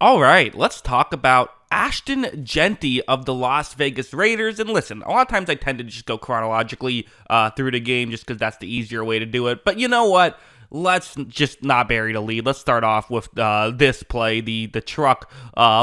All right, let's talk about Ashton Jeanty of the Las Vegas Raiders. And listen, a lot of times I tend to just go chronologically through the game just because that's the easier way to do it. But you know what? Let's just not bury the lead. Let's start off with this play, the truck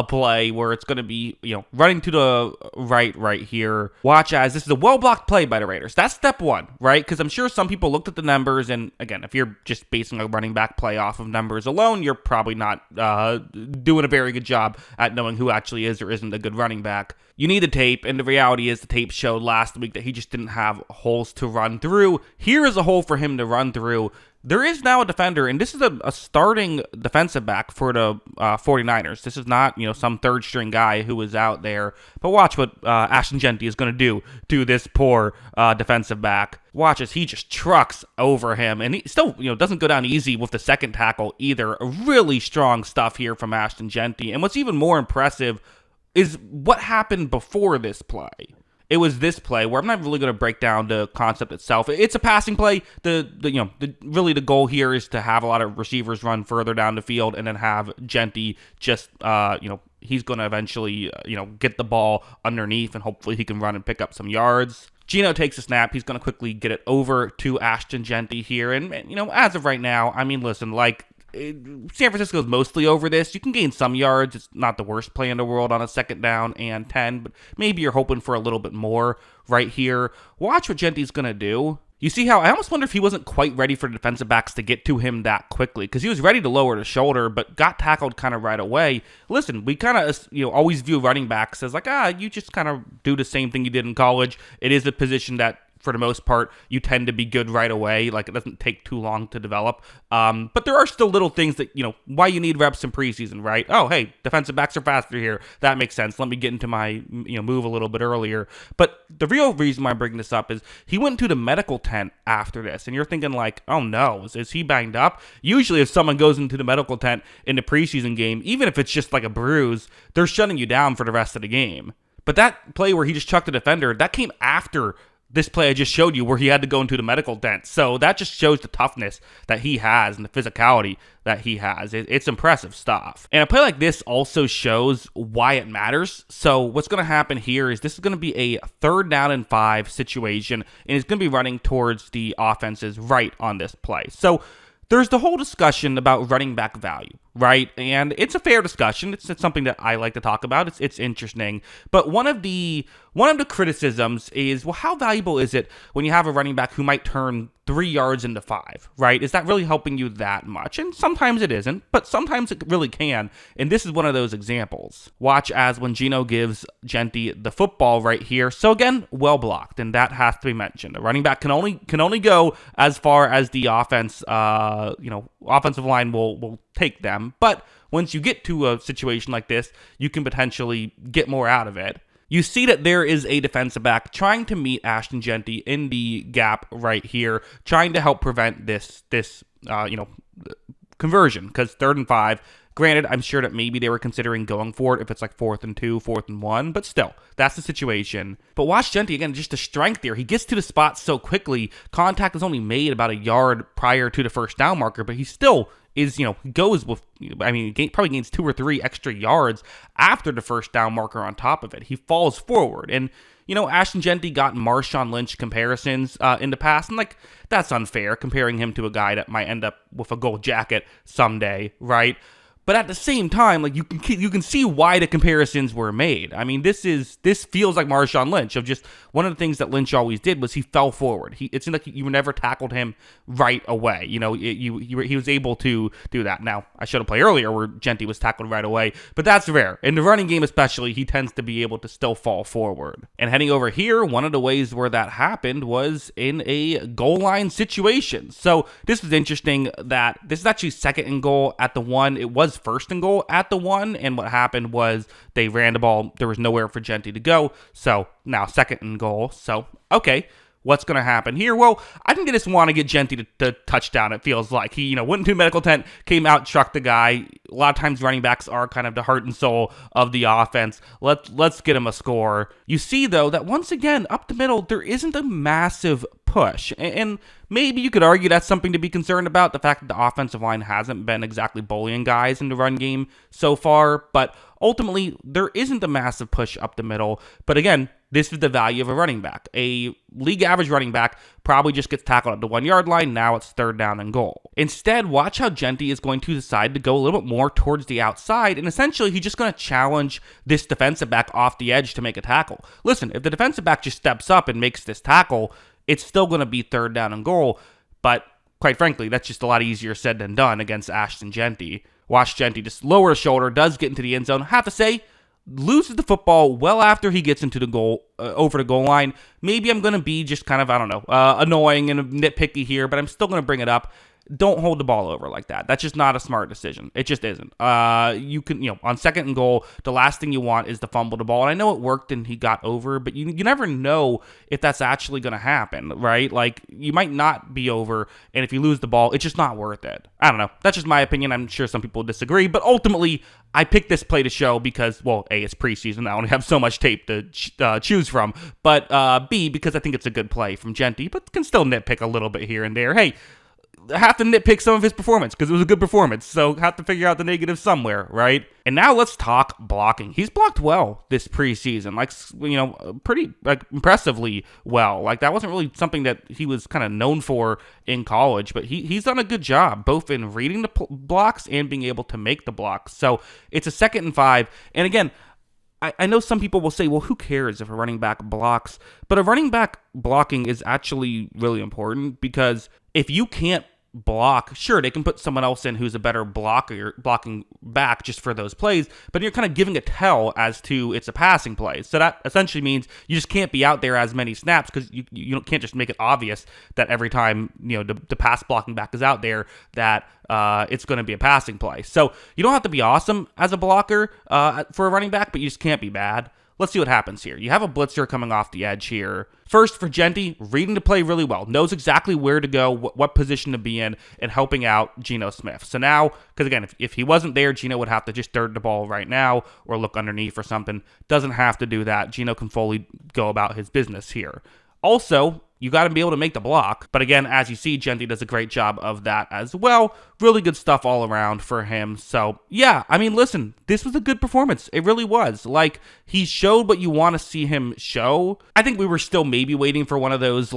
play, where it's going to be running to the right here. Watch as this is a well blocked play by the Raiders. That's step one, right? Because I'm sure some people looked at the numbers, and again, if you're just basing a running back play off of numbers alone, you're probably not doing a very good job at knowing who actually is or isn't a good running back. You need the tape, and the reality is the tape showed last week that he just didn't have holes to run through. Here is a hole for him to run through. There is now a defender, and this is a starting defensive back for the 49ers. This is not, some third-string guy who is out there. But watch what Ashton Jeanty is going to do to this poor defensive back. Watch as he just trucks over him, and he still, doesn't go down easy with the second tackle either. Really strong stuff here from Ashton Jeanty. And what's even more impressive is what happened before this play. It was this play where I'm not really going to break down the concept itself. It's a passing play. Really the goal here is to have a lot of receivers run further down the field and then have Jeanty just he's going to eventually get the ball underneath and hopefully he can run and pick up some yards. Gino takes a snap. He's going to quickly get it over to Ashton Jeanty here. And as of right now, I mean, listen, San Francisco is mostly over this. You can gain some yards. It's not the worst play in the world on a 2nd down and 10, but maybe you're hoping for a little bit more right here. Watch what Jeanty's going to do. You see how I almost wonder if he wasn't quite ready for the defensive backs to get to him that quickly, because he was ready to lower the shoulder, but got tackled kind of right away. Listen, we kind of always view running backs as you just kind of do the same thing you did in college. It is a position that, for the most part, you tend to be good right away. It doesn't take too long to develop. But there are still little things that, why you need reps in preseason, right? Oh, hey, defensive backs are faster here. That makes sense. Let me get into my, move a little bit earlier. But the real reason why I'm bringing this up is he went to the medical tent after this. And you're thinking oh no, is he banged up? Usually if someone goes into the medical tent in the preseason game, even if it's just like a bruise, they're shutting you down for the rest of the game. But that play where he just chucked the defender, that came after this play I just showed you where he had to go into the medical tent. So that just shows the toughness that he has and the physicality that he has. It's impressive stuff. And a play like this also shows why it matters. So what's going to happen here is this is going to be a 3rd down and 5 situation, and it's going to be running towards the offense's right on this play. So there's the whole discussion about running back value, right? And it's a fair discussion. It's something that I like to talk about. It's interesting. But one of the criticisms is, well, how valuable is it when you have a running back who might turn 3 yards into 5, right? Is that really helping you that much? And sometimes it isn't, but sometimes it really can. And this is one of those examples. Watch as when Gino gives Jeanty the football right here. So again, well blocked, and that has to be mentioned. The running back can only go as far as the offense, offensive line will take them. But once you get to a situation like this, you can potentially get more out of it. You see that there is a defensive back trying to meet Ashton Jeanty in the gap right here, trying to help prevent this conversion, because 3rd and 5. Granted, I'm sure that maybe they were considering going for it if it's 4th and 2, 4th and 1, but still, that's the situation. But watch Jeanty again, just the strength there. He gets to the spot so quickly. Contact is only made about a yard prior to the 1st down marker, but he still is, goes with, probably gains 2 or 3 extra yards after the 1st down marker on top of it. He falls forward. And, Ashton Jeanty got Marshawn Lynch comparisons in the past, and that's unfair, comparing him to a guy that might end up with a gold jacket someday, right? But at the same time, you can see why the comparisons were made. I mean, this feels like Marshawn Lynch. Of just one of the things that Lynch always did was he fell forward. It seemed like you never tackled him right away. He was able to do that. Now, I showed a play earlier where Jeanty was tackled right away, but that's rare. In the running game especially, he tends to be able to still fall forward. And heading over here, one of the ways where that happened was in a goal line situation. So this was interesting that this is actually 2nd and goal at the 1. It was 1st and goal at the 1, and what happened was they ran the ball. There was nowhere for Jeanty to go, so now 2nd and goal. So, okay, what's going to happen here? Well, I think they just want to get Jeanty to touchdown, it feels like. He, went into a medical tent, came out, trucked the guy. A lot of times running backs are kind of the heart and soul of the offense. Let's get him a score. You see, though, that once again, up the middle, there isn't a massive push. And maybe you could argue that's something to be concerned about, the fact that the offensive line hasn't been exactly bullying guys in the run game so far. But ultimately, there isn't a massive push up the middle. But again, this is the value of a running back. A league average running back probably just gets tackled at the 1 yard line. Now it's 3rd down and goal. Instead, watch how Jeanty is going to decide to go a little bit more towards the outside. And essentially, he's just going to challenge this defensive back off the edge to make a tackle. Listen, if the defensive back just steps up and makes this tackle, it's still going to be 3rd down and goal. But quite frankly, that's just a lot easier said than done against Ashton Jeanty. Watch Jeanty just lower his shoulder, does get into the end zone. I have to say, loses the football well after he gets into the goal, over the goal line. Maybe I'm going to be just kind of, annoying and nitpicky here, but I'm still going to bring it up. Don't hold the ball over like that. That's just not a smart decision. It just isn't. You can, on 2nd and goal, the last thing you want is to fumble the ball. And I know it worked and he got over, but you never know if that's actually going to happen, right? Like, you might not be over, and if you lose the ball, it's just not worth it. I don't know. That's just my opinion. I'm sure some people disagree, but ultimately, I picked this play to show because, well, A, it's preseason. I only have so much tape to choose from, but B, because I think it's a good play from Jeanty, but can still nitpick a little bit here and there. Hey, have to nitpick some of his performance because it was a good performance, so have to figure out the negative somewhere, right? And now let's talk blocking. He's blocked well this preseason, pretty impressively well. Like, that wasn't really something that he was kind of known for in college, but he's done a good job both in reading the blocks and being able to make the blocks. So it's a 2nd and 5, and again, I know some people will say, well, who cares if a running back blocks? But a running back blocking is actually really important because if you can't block, sure, they can put someone else in who's a better blocking back just for those plays, but you're kind of giving a tell as to it's a passing play. So that essentially means you just can't be out there as many snaps because you can't just make it obvious that every time the pass blocking back is out there that it's going to be a passing play. So you don't have to be awesome as a blocker for a running back, but you just can't be bad. Let's see what happens here. You have a blitzer coming off the edge here. First, for Jeanty, reading the play really well. Knows exactly where to go, what position to be in, and helping out Geno Smith. So now, because again, if he wasn't there, Geno would have to just third the ball right now or look underneath or something. Doesn't have to do that. Geno can fully go about his business here. Also, you got to be able to make the block. But again, as you see, Jeanty does a great job of that as well. Really good stuff all around for him. So, yeah, I mean, listen, this was a good performance. It really was. Like, he showed what you want to see him show. I think we were still maybe waiting for one of those,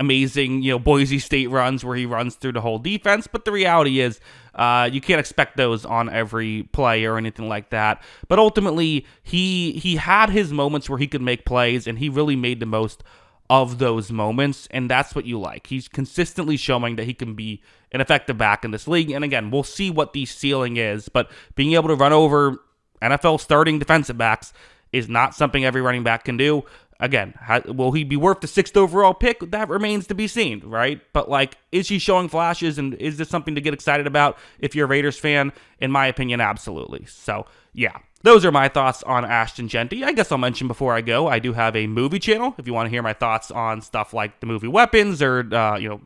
amazing, Boise State runs where he runs through the whole defense. But the reality is, you can't expect those on every play or anything like that. But ultimately, he had his moments where he could make plays, and he really made the most of those moments, and that's what you like. He's consistently showing that he can be an effective back in this league, and again, we'll see what the ceiling is, but being able to run over NFL starting defensive backs is not something every running back can do. Again, will he be worth the 6th overall pick? That remains to be seen, right? But, is he showing flashes, and is this something to get excited about if you're a Raiders fan? In my opinion, absolutely. So, yeah. Those are my thoughts on Ashton Jeanty. I guess I'll mention before I go, I do have a movie channel. If you want to hear my thoughts on stuff like the movie Weapons or,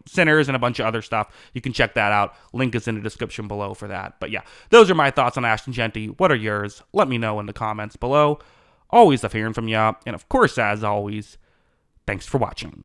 Sinners and a bunch of other stuff, you can check that out. Link is in the description below for that. But yeah, those are my thoughts on Ashton Jeanty. What are yours? Let me know in the comments below. Always love hearing from you. And of course, as always, thanks for watching.